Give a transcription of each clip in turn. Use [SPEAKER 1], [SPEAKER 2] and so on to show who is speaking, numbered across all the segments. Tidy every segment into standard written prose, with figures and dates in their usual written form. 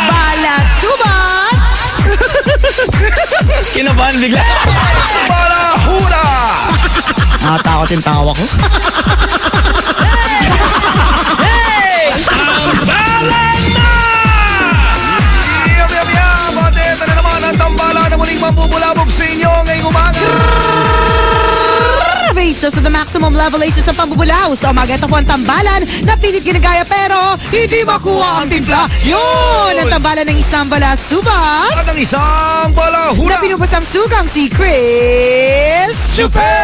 [SPEAKER 1] Balasubas!
[SPEAKER 2] Kinabahan bigla.
[SPEAKER 3] Balahura!
[SPEAKER 1] Nakatakot yung tawa ko.
[SPEAKER 3] Ito na naman ang tambala na muling mambubulabog sa inyo ngayong umaga.
[SPEAKER 1] Sa the maximum levelation sa pambubulaw sa umaga. Ito po ang tambalan na pilit ginagaya pero hindi makuha ang timpla. Yun! Ang tambalan ng isang balasubas
[SPEAKER 3] At ang isang balahura
[SPEAKER 1] na pinupasang sugang si Chris Super!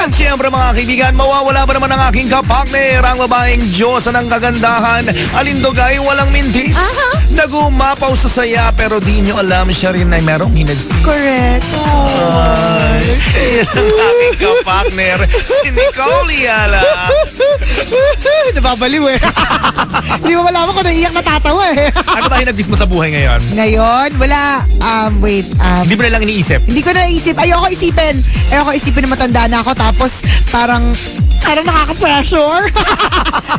[SPEAKER 3] At siyempre mga kaibigan, mawawala ba naman ang aking kapakner, ang babaeng Diyosa ng kagandahan, alindogay walang mintis, nagumapaw sa saya pero di nyo alam siya rin ay merong hinagpis.
[SPEAKER 1] Correct.
[SPEAKER 3] Yan ang aking kapakner, si Nicole Yala.
[SPEAKER 1] Nababaliw eh. Hindi mo malaman kung naiiyak natatawa eh.
[SPEAKER 3] Ano ba hinagpis mo sa buhay ngayon?
[SPEAKER 1] Ngayon, wala, wait.
[SPEAKER 3] Hindi mo na lang iniisip?
[SPEAKER 1] Hindi ko na naisip. Ayoko isipin na matanda na ako tapos parang nakaka-pressure.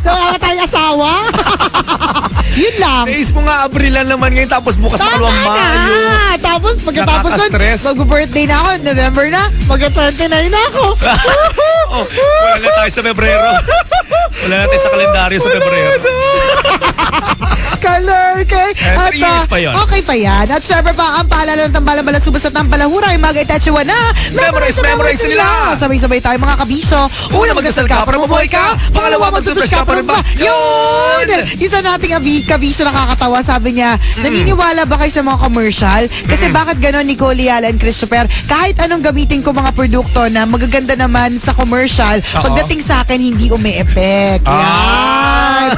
[SPEAKER 1] Nawala tayong asawa. Yun lang.
[SPEAKER 3] Face mo nga, Abrilan naman ngayon tapos bukas makalawang Mayo.
[SPEAKER 1] Tapos pagkatapos nun,
[SPEAKER 3] Nakaka-stress.
[SPEAKER 1] mag-birthday na ako, November na, mag-29 na ako.
[SPEAKER 3] Oh, wala na tayo sa Pebrero. Wala na tayo sa kalendaryo sa Pebrero.
[SPEAKER 1] Color, okay?
[SPEAKER 3] 3 years pa yun.
[SPEAKER 1] Okay pa yan. At syempre pa, ang paalala ng tambalang balasubas at tambalahura ay mag-itachewa na.
[SPEAKER 3] Memorize nila.
[SPEAKER 1] Sabay-sabay tayo mga kabisyo. Una, magdasal ka para mabuhay ka. Pangalawa, magtutbrush ka para ba? Yun! Isa nating kabisyo nakakatawa. Sabi niya, naniniwala ba kayo sa mga commercial? Kasi bakit ganon Nicole Yala and Christopher? Kahit anong gamitin ko mga produkto na magaganda naman sa commercial, pagdating sa akin, hindi umi-effect. Yan!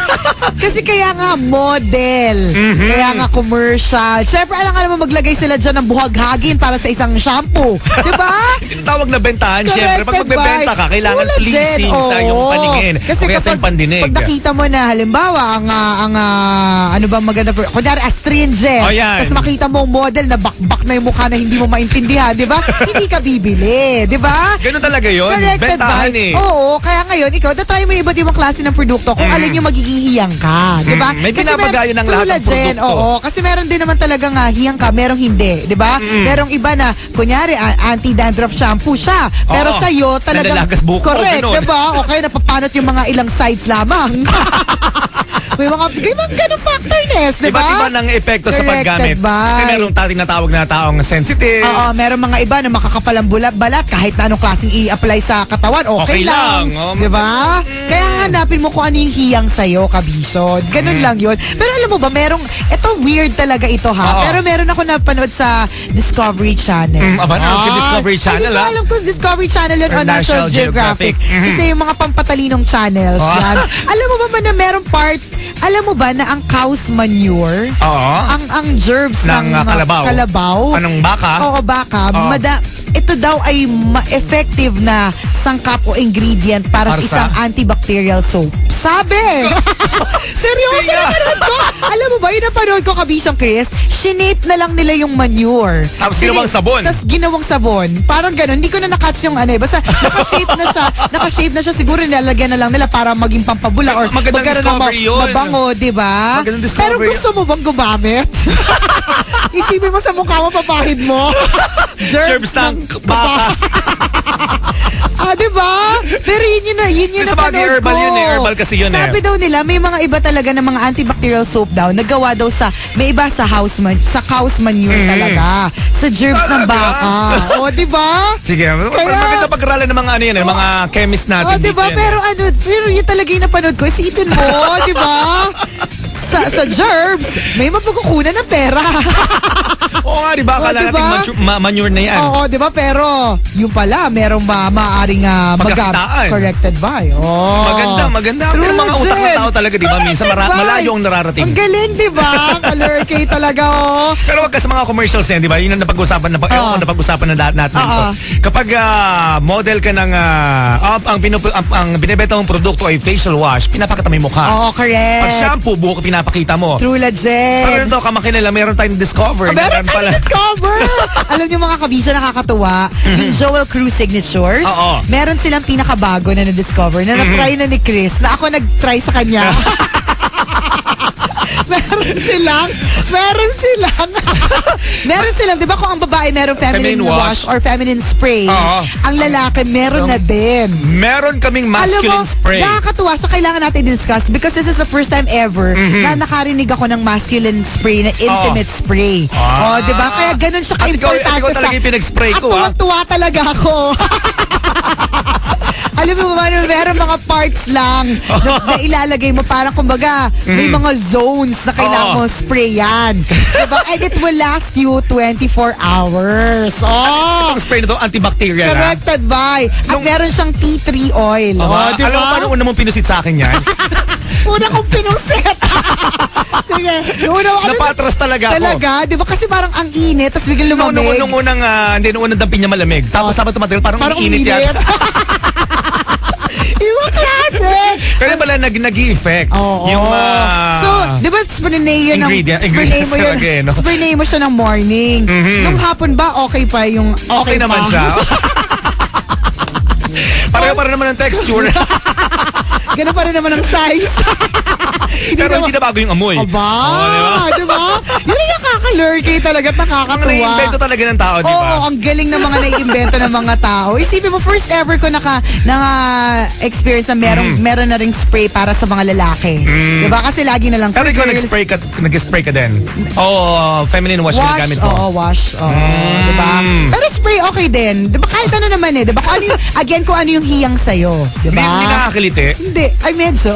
[SPEAKER 1] Kasi kaya nga, model. Kaya nga commercial. Siyempre, alam nga naman maglagay sila dyan ng buhaghagin para sa isang shampoo. Diba?
[SPEAKER 3] Tinatawag na bentahan, siyempre. Pag magbebenta ka, kailangan pleasing sa iyong paningin.
[SPEAKER 1] Kasi
[SPEAKER 3] kaya sa iyong pandinig.
[SPEAKER 1] Pag nakita mo na, halimbawa, ano ba maganda, kunyari astringent. Tapos makita mo ang model na bakbak na yung mukha na hindi mo maintindihan, di ba? Hindi ka bibili, di ba?
[SPEAKER 3] Ganun talaga yun. Bentahan eh.
[SPEAKER 1] Oo, kaya ngayon, ikaw, try mo yung iba't ibang klase ng produkto kung alin yung magiging hiyang ka, di ba?
[SPEAKER 3] May pinapagayo ng lahat ng produkto.
[SPEAKER 1] Oo, kasi meron din naman talaga nga hiyang ka, merong hindi, di ba? Merong iba na, kunyari, anti-dandruff shampoo siya. Pero sa'yo, talagang, correct, di ba? Okay, napapanot yung mga ilang sides lamang. May mga ganun factorness, di ba?
[SPEAKER 3] Iba't iba ng epekto sa paggamit. Kasi merong tinatawag na taong sensitive.
[SPEAKER 1] Oo, meron mga iba na makakapalang balat kahit na anong klaseng i-apply sa katawan, okay lang. Di ba? Kaya hanapin mo kung ano yung hiyang sa'yo, kabisod. Ganun lang yun. Pero alam mo ba, ito weird talaga ito ha. Pero meron ako napanood sa Discovery Channel.
[SPEAKER 3] Discovery Channel ha?
[SPEAKER 1] Hindi ko alam kung Discovery Channel yun o National Geographic. Kasi yung mga pampatalinong channels yan. Alam mo ba na merong part, alam mo ba na ang cow's manure, ang gerbs ng kalabaw,
[SPEAKER 3] anong baka?
[SPEAKER 1] Oo, baka. Ito daw ay effective na sangkap o ingredient para sa isang antibacterial soap. Sabi! Seryoso na panood ko. Alam mo ba, yung napanood ko, kabisyang Chris, shinape na lang nila yung manure.
[SPEAKER 3] Tapos ginawang sabon.
[SPEAKER 1] Tapos ginawang sabon. Parang ganun. Hindi ko na nakatch yung basta nakashape na siya. Siguro nilalagyan na lang nila para maging pampabula or magkaroon ng mabango, di ba? Pero gusto mo bang gumamit? Isipin mo sa mukha mo, papahid mo.
[SPEAKER 3] Gerbs ng baka.
[SPEAKER 1] Diba? Pero yun yung napanood ko.
[SPEAKER 3] Herbal yun eh. Herbal kasi yun
[SPEAKER 1] Sabi daw nila, may mga iba talaga na mga antibacterial soap daw. Nagawa daw may iba sa cow's manure talaga. Sa gerbs ng baka. O, diba?
[SPEAKER 3] Sige. Maganda pag-aralan ng mga mga chemist natin.
[SPEAKER 1] Diba? Pero yun talaga yung napanood ko. Isipin mo, diba? Sa gerbs, may mapagkukunan ng pera.
[SPEAKER 3] Oo nga, diba? Akala natin manure na yan.
[SPEAKER 1] Oo, diba? Pero, yung pala, merong maaaring corrected by.
[SPEAKER 3] Maganda. Pero mga utak ng tao talaga, diba? Minsan malayo ang nararating.
[SPEAKER 1] Ang galing, diba? Color K talaga,
[SPEAKER 3] Pero wag ka sa mga commercials yan, diba? Yun ang napag-usapan na natin ito. Kapag model ka ng ang binibenta mong produkto ay facial wash, pinapakita mo yung mukha.
[SPEAKER 1] Oo, correct.
[SPEAKER 3] Pag shampoo, buhok pinapakita mo.
[SPEAKER 1] True legend.
[SPEAKER 3] Pero ito, kamakilala, meron tayong discover.
[SPEAKER 1] Meron
[SPEAKER 3] pala.
[SPEAKER 1] Discover! Alam niyo mga kabisya, nakakatuwa. Yung Joel Cruz Signatures,
[SPEAKER 3] Oo.
[SPEAKER 1] meron silang pinakabago na na-discover na na-try na ni Chris, na ako nag-try sa kanya. meron silang, di ba kung ang babae meron feminine wash or feminine spray,
[SPEAKER 3] Oo.
[SPEAKER 1] ang lalaki meron na din.
[SPEAKER 3] Meron kaming masculine spray.
[SPEAKER 1] Nakakatuwa siya, kailangan natin discuss because this is the first time ever na nakarinig ako ng masculine spray na intimate spray. Oh, di ba? Kaya ganun siya
[SPEAKER 3] At ikaw
[SPEAKER 1] ka-importante
[SPEAKER 3] talaga yung pinag-spray ko, ha?
[SPEAKER 1] At tuwa talaga ako. Alam mo ba, meron mga parts lang na ilalagay mo para kumbaga may mga zones na kailangan mo sprayan. Diba? And it will last you 24 hours. Oh!
[SPEAKER 3] Itong spray na to, antibacterial,
[SPEAKER 1] Corrected by. At meron siyang tea tree oil.
[SPEAKER 3] Diba?
[SPEAKER 1] Diba?
[SPEAKER 3] Alam mo paano una mong pinusit sa akin yan?
[SPEAKER 1] Una kong pinusit. Sige.
[SPEAKER 3] Napatras talaga ako.
[SPEAKER 1] Talaga? Diba? Kasi parang ang init, tapos biglang lumamig.
[SPEAKER 3] Nung unang dampin niya malamig. Tapos sabat tumatil, parang init yan.
[SPEAKER 1] Iwa klase!
[SPEAKER 3] Kaya pala nag-i-effect. Yung
[SPEAKER 1] So, di ba spray
[SPEAKER 3] ingredients
[SPEAKER 1] mo yun?
[SPEAKER 3] talaga, no?
[SPEAKER 1] Spray mo siya ng morning. Nung hapon ba, okay pa yung
[SPEAKER 3] Okay naman
[SPEAKER 1] pa?
[SPEAKER 3] siya. Pareho pa rin naman ang texture.
[SPEAKER 1] Ganun pa rin naman ang size.
[SPEAKER 3] Pero hindi na bago yung amoy.
[SPEAKER 1] Aba! Diba? Yun yung nakaka-lurky talaga at nakakatuwa.
[SPEAKER 3] Ang nai-invento talaga ng tao, di ba?
[SPEAKER 1] Oo, ang galing ng mga nai-invento ng mga tao. Isipin mo, first ever ko naka-experience na meron na ring spray para sa mga lalaki. Diba? Kasi lagi na lang.
[SPEAKER 3] Pero ikaw nag-spray ka din? Oo, feminine wash yung gamit mo.
[SPEAKER 1] Oo, wash. Diba? Pero spray okay din. Diba? Kahit ano naman eh. Diba? Kung ano yung hiyang sa'yo. Diba?
[SPEAKER 3] Hindi nakakiliti?
[SPEAKER 1] Hindi. Ay, medyo.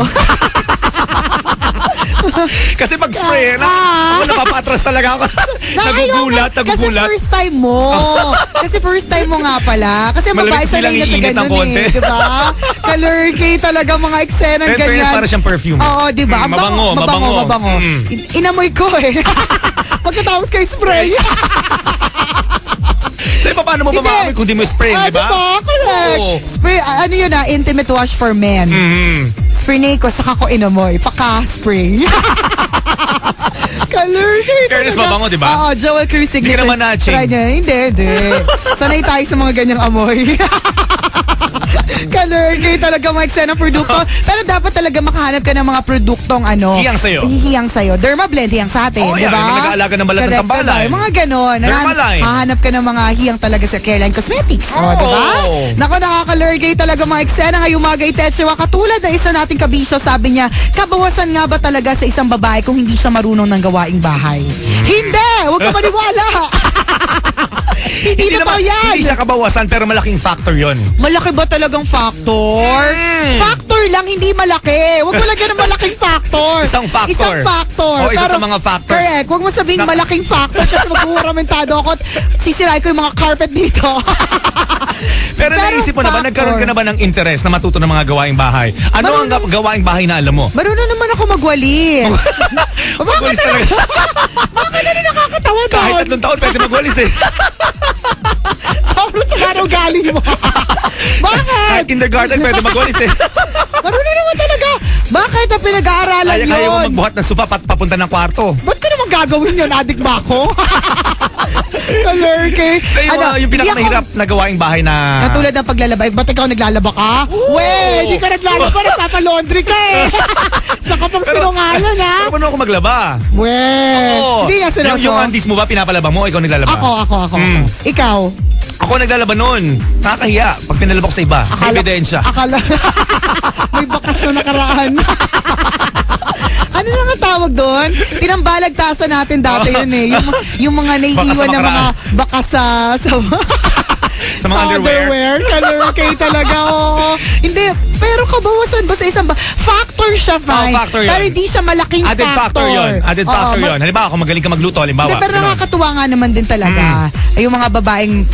[SPEAKER 3] Kasi pag spray, ako napapatras talaga ako. Nagugulat.
[SPEAKER 1] Kasi first time mo nga pala. Kasi babae sanay na sa ganun eh. Diba? Kalurky talaga mga eksenang ganyan.
[SPEAKER 3] Fairness, para siyang perfume.
[SPEAKER 1] Oo, diba? Mabango. Inamoy ko eh. Pagkatapos kay spray.
[SPEAKER 3] So, paano mo mamamoy kung di mo spray, di ba?
[SPEAKER 1] Diba? Correct. Spray, ano yun intimate wash for men. Spray ko, saka ko inamoy. Paka-spray. Kalurky.
[SPEAKER 3] Fairness, mabango, di ba?
[SPEAKER 1] Oo, Joel Cruz Signatures.
[SPEAKER 3] Hindi ka naman natching.
[SPEAKER 1] Hindi. Sanay tayo sa mga ganyang amoy. Kalurky talaga mga eksenang produkto. Pero dapat talaga makahanap ka ng mga produktong hiyang sa'yo. Dermablend, hiyang sa atin, di ba?
[SPEAKER 3] Nag-aalaga ng balat ng tambalay.
[SPEAKER 1] Mga ganon.
[SPEAKER 3] Dermaline.
[SPEAKER 1] Hahanap ka ng mga hiyang talaga sa Careline Cosmetics. Di ba? Naku, nakakalurky talaga mga eksena ngayong umaga itetsewa. Katulad na isa nating kabisyo, sabi niya, kabawasan nga ba talaga sa isang babae kung hindi siya marunong ng gawaing bahay? Hindi! Huwag ka maniwala! Hindi totoo yan!
[SPEAKER 3] Hindi siya kabawasan pero malaking factor yon.
[SPEAKER 1] Malaki ba talagang factor? Factor lang, hindi malaki. Huwag mo lagyan ng malaking factor.
[SPEAKER 3] Isang factor. O, isa sa mga factors.
[SPEAKER 1] Correct. Huwag mo sabihin malaking factor kasi maghuhuramentado ako at sisirain ko yung mga carpet dito.
[SPEAKER 3] Pero naisip mo na ba, nagkaroon ka na ba ng interest na matuto ng mga gawaing bahay? Ano ang gawaing bahay na alam mo?
[SPEAKER 1] Marunong naman ako magwalis.
[SPEAKER 3] Magwalis talaga.
[SPEAKER 1] Bakit na nakakatawa doon?
[SPEAKER 3] Kahit 3 taon pwede magwalis eh.
[SPEAKER 1] Sobrang sama ng galing mo. Bakit?
[SPEAKER 3] Kahit kindergarten pwede magwalis eh.
[SPEAKER 1] Marunong naman talaga. Bakit na pinag-aaralan yun?
[SPEAKER 3] Kaya mo magbuhat ng sopa papunta ng kwarto.
[SPEAKER 1] Ba't ko naman gagawin yun? Adik ba ako? Kalurky.
[SPEAKER 3] Yung pinakamahirap na gawaing bahay na...
[SPEAKER 1] Katulad ng paglalaba. Ba't ikaw naglalaba ka? Weh, hindi ka naglalaba. Nagpapalaundry ka eh. Sa kapang sinungalan ha.
[SPEAKER 3] Pero paano ako maglaba?
[SPEAKER 1] Weh. Hindi nga seryoso.
[SPEAKER 3] Yung undies mo ba pinapalaba mo o ikaw naglalaba?
[SPEAKER 1] Ako. Ikaw?
[SPEAKER 3] Ako naglalaba nun. Nakakahiya. Pag pinalaba ko sa iba, may ebidensya.
[SPEAKER 1] Akala. May bakas na nakaraan. Ano na nga tawag doon? Tinambalagtasan natin dati yun eh. Yung mga naiiwan na mga bakas
[SPEAKER 3] sa mga underwear.
[SPEAKER 1] Kalurky talaga, oo. Hindi, pero kabawasan ba sa isang factor siya, fine.
[SPEAKER 3] Factor yun.
[SPEAKER 1] Pero hindi siya malaking
[SPEAKER 3] Added factor yun. Added factor yun. Halimbawa, kung magaling ka magluto, halimbawa.
[SPEAKER 1] Pero nakakatuwa nga naman din talaga. Yung mga babaeng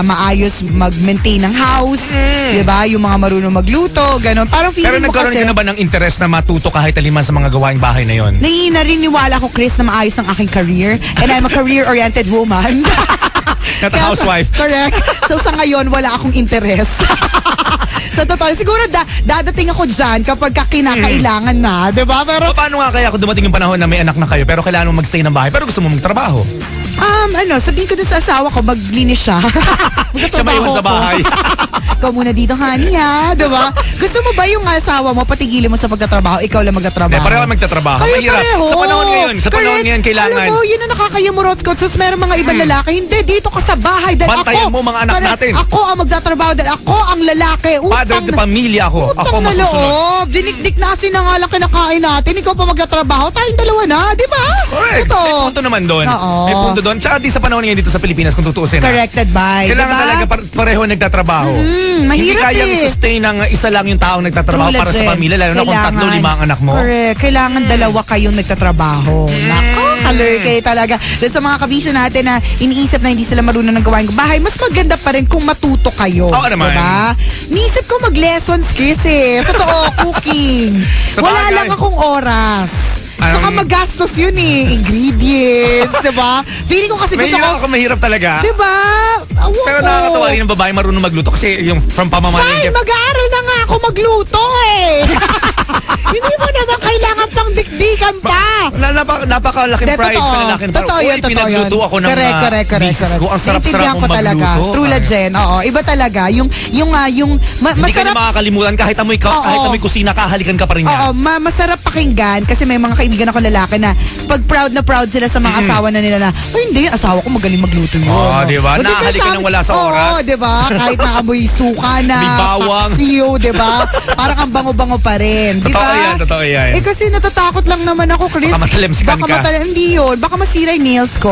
[SPEAKER 1] maayos mag-maintain ng house. Diba? Yung mga marunong magluto, gano'n. Parang feeling
[SPEAKER 3] pero
[SPEAKER 1] mo kasi...
[SPEAKER 3] Pero nagkaroon ka na ba ng interest na matuto kahit aliman sa mga gawaing bahay na yun?
[SPEAKER 1] Nariniwala ko, Chris, na maayos ang aking career. And I'm a career-oriented woman.
[SPEAKER 3] Not a housewife.
[SPEAKER 1] Correct. So sa ngayon, wala akong interest. Sa totoo, siguro dadating ako dyan kapag kinakailangan na. Diba? Pero
[SPEAKER 3] paano nga kaya kung dumating yung panahon na may anak na kayo pero kailangan mo magstay ng bahay pero gusto mo magtrabaho?
[SPEAKER 1] Sabihin ko dun sa asawa ko, maglinis siya.
[SPEAKER 3] Siya maiwan sa bahay.
[SPEAKER 1] Ikaw muna dito, honey, ha? Diba? Gusto mo ba yung asawa mo, patigilin mo sa pagtatrabaho, ikaw lang magtatrabaho?
[SPEAKER 3] Pareho magtatrabaho.
[SPEAKER 1] Kayo
[SPEAKER 3] Mahirap.
[SPEAKER 1] pareho.
[SPEAKER 3] Sa panahon ngayon, kailangan.
[SPEAKER 1] Alam mo, yun ang nakakayamurot ko. Tapos meron mga ibang lalaki, hindi, dito ka sa bahay. Dahil
[SPEAKER 3] Bantayan
[SPEAKER 1] ako,
[SPEAKER 3] mo mga anak natin.
[SPEAKER 1] Ako ang magtatrabaho dahil ako ang lalaki.
[SPEAKER 3] Father de pamilya ako. Ako
[SPEAKER 1] na
[SPEAKER 3] masusunod.
[SPEAKER 1] loob. Dinikdik na kasi na nga lang kinakain natin. Ikaw pa magtatrabaho, tayong dalawa na, di ba?
[SPEAKER 3] Correct.
[SPEAKER 1] Ito.
[SPEAKER 3] May punto naman doon.
[SPEAKER 1] Oo.
[SPEAKER 3] May punto doon. Tsaka di sa panahon ngayon dito sa Pilipinas, kung tutuusin.
[SPEAKER 1] Corrected by.
[SPEAKER 3] Kailangan
[SPEAKER 1] diba?
[SPEAKER 3] talaga pareho nagtatrabaho. Hindi
[SPEAKER 1] mahirap
[SPEAKER 3] kayang sustain ng isa lang yung taong nagtatrabaho
[SPEAKER 1] True,
[SPEAKER 3] para sa
[SPEAKER 1] legend.
[SPEAKER 3] pamilya, lalo na kung
[SPEAKER 1] Kailangan.
[SPEAKER 3] 3-5 ang anak mo.
[SPEAKER 1] Correct. Kailangan dalawa kayong nagtatrabaho. Nako, kalurkay talaga. Dahil sa mga kabisyo natin na iniisip na hindi sila marunong ng gawain bahay, mas maganda pa rin kung matuto kayo.
[SPEAKER 3] Oo naman.
[SPEAKER 1] Diba? Niisip ko mag-lessons, Chris eh. Totoo, cooking.
[SPEAKER 3] Sa
[SPEAKER 1] Wala
[SPEAKER 3] bagay.
[SPEAKER 1] lang akong oras. Saka magastos yun eh. Ingredients, diba? Feeling ko kasi gusto ko,
[SPEAKER 3] Mahirap talaga.
[SPEAKER 1] diba?
[SPEAKER 3] Pero nakakatawa rin ang babae marunong magluto kasi yung from
[SPEAKER 1] Fine,
[SPEAKER 3] pamamalingke.
[SPEAKER 1] mag-aaral na nga ako magluto eh. Hindi mo naman kailangan pang dikdikan pa.
[SPEAKER 3] Napakalaking
[SPEAKER 1] De,
[SPEAKER 3] pride sa lalaki.
[SPEAKER 1] Totoo yun, totoo
[SPEAKER 3] pinagluto
[SPEAKER 1] yun.
[SPEAKER 3] ako ng
[SPEAKER 1] correct.
[SPEAKER 3] misis ko. Ang sarap-sarap
[SPEAKER 1] Naintindihan
[SPEAKER 3] mong
[SPEAKER 1] ko talaga.
[SPEAKER 3] magluto.
[SPEAKER 1] True legend. Oo, iba talaga. Yung
[SPEAKER 3] Hindi ka na
[SPEAKER 1] masarap.
[SPEAKER 3] makakalimutan kahit amoy kusina, kahalikan ka pa rin
[SPEAKER 1] Oo,
[SPEAKER 3] niya.
[SPEAKER 1] masarap pakinggan kasi may mga kaibigan ako lalaki na pag proud na proud sila sa mga asawa na nila na, ay hindi, asawa ko magaling magluto yun.
[SPEAKER 3] Oo, diba?
[SPEAKER 1] O, di
[SPEAKER 3] Nakahalikan
[SPEAKER 1] ka sa-
[SPEAKER 3] ng wala sa oras.
[SPEAKER 1] Oo, diba? Kahit nakamoy suka na,
[SPEAKER 3] May bawang.
[SPEAKER 1] paksiw, diba? Parang ang bango-bango pa rin. Diba?
[SPEAKER 3] Totoo yan.
[SPEAKER 1] Eh kasi natatakot lang naman ako, Chris.
[SPEAKER 3] Baka matalimsikan ka.
[SPEAKER 1] Hindi yun. Baka masira yung nails ko.